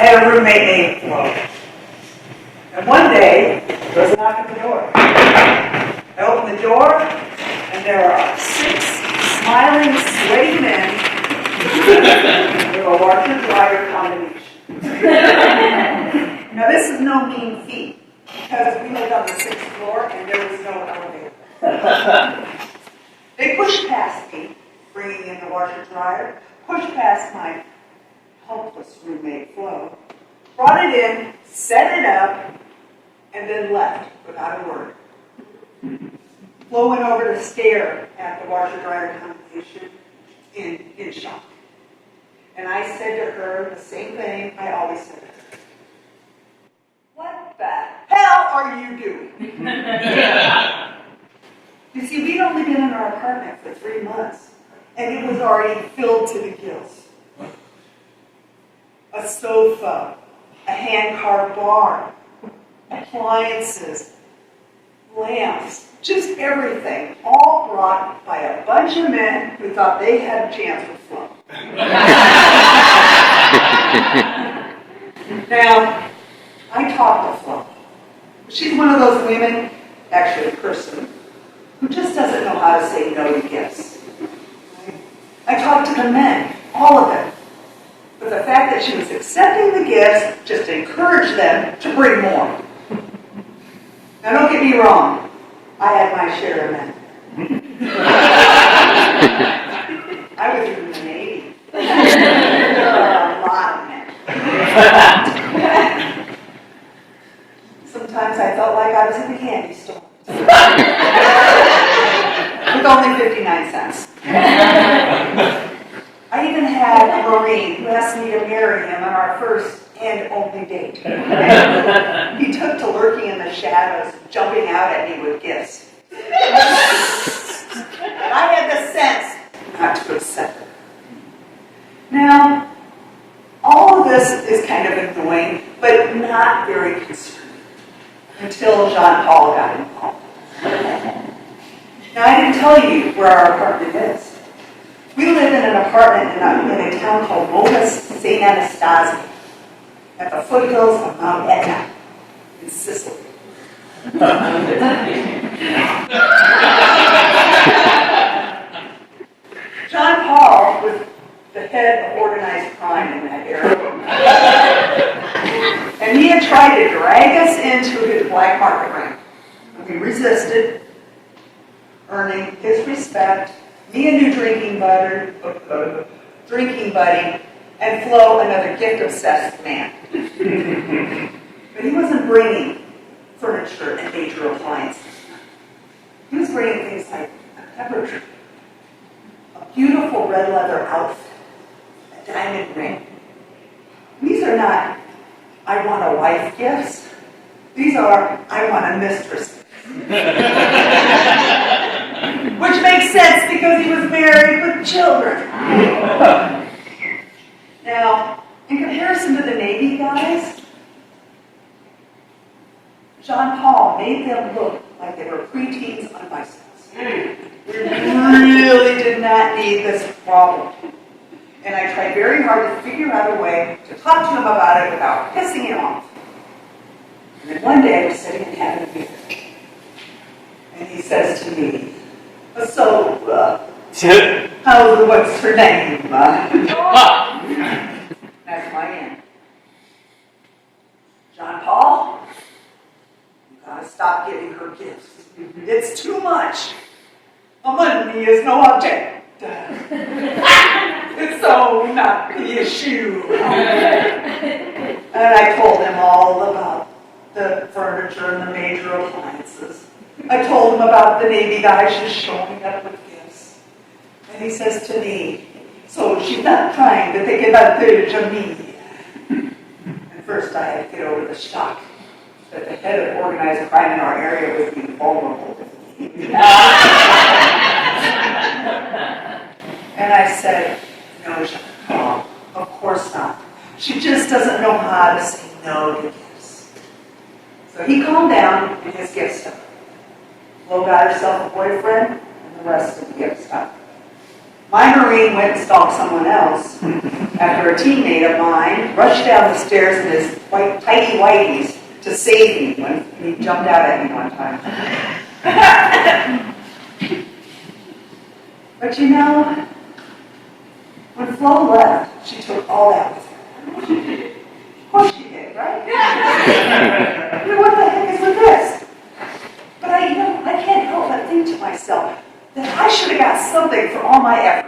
I had a roommate named Flo. And one day, there was a knock at the door. I opened the door, and there are 6 smiling, sweaty men with a washer-dryer combination. Now, this is no mean feat, because we lived on the 6th floor, and there was no elevator. They pushed past me, bringing in the washer-dryer, pushed past my helpless roommate, Flo, brought it in, set it up, and then left without a word. Flo went over to stare at the washer-dryer combination in shock. And I said to her the same thing I always said to her. What the hell are you doing? You see, we'd only been in our apartment for 3 months, and it was already filled to the gills. A sofa, a hand-carved bar, appliances, lamps, just everything, all brought by a bunch of men who thought they had a chance with Flo. Now, I talked to Flo. She's one of those women, actually a person, who just doesn't know how to say no to gifts. I talked to the men, all of them. But the fact that she was accepting the gifts just encouraged them to bring more. Now, don't get me wrong. I had my share of men. I was in the Navy. There are a lot of men. Sometimes I felt like I was in the candy store. With only 59 cents. I even had a Marine who asked me to marry him on our first and only date. He took to lurking in the shadows, jumping out at me with gifts. I had the sense not to accept it. Now, all of this is kind of annoying, but not very concerning, until John Paul got involved. Now, I didn't tell you where our apartment is. We live in an apartment in a town called St. Anastasia, at the foothills of Mount Etna, in Sicily. John Paul was the head of organized crime in that area. And he had tried to drag us into his black market ring. And we resisted, earning his respect, me a new drinking buddy, and Flo another gift-obsessed man. But he wasn't bringing furniture and major appliances. He was bringing things like a pepper tree, a beautiful red leather outfit, a diamond ring. These are not, I want a wife gifts. These are, I want a mistress. Which makes sense because he was married with children. Now, in comparison to the Navy guys, John Paul made them look like they were preteens on bicycles. We really did not need this problem. And I tried very hard to figure out a way to talk to him about it without pissing him off. And then one day I was sitting and having a beer. And he says to me, what's her name? That's my aunt. John Paul, you gotta stop giving her gifts. It's too much. Money is no object. It's so not the issue. And I told him all about the furniture and the major appliances. I told him about the Navy guys just showing up with gifts. And he says to me, so she's not trying to take advantage of me. And first I had to get over the shock that the head of organized crime in our area was being vulnerable with me. And I said, no, Jean, of course not. She just doesn't know how to say no to gifts. So he calmed down and his gift stuff. Flo got herself a boyfriend and the rest of the gift stuff. My Marine went and stalked someone else after a teammate of mine rushed down the stairs in his tighty whities to save me when he jumped out at me one time. But you know, when Flo left, she took all that with her. Of course she did, right? I mean, what the heck is with this? But I can't help but think to myself that I should have got something for all my effort.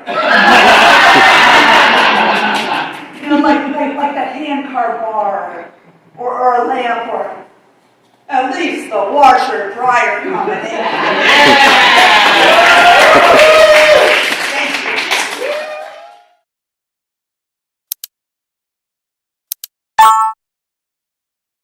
like that hand car bar, or a lamp, or at least the washer dryer combination.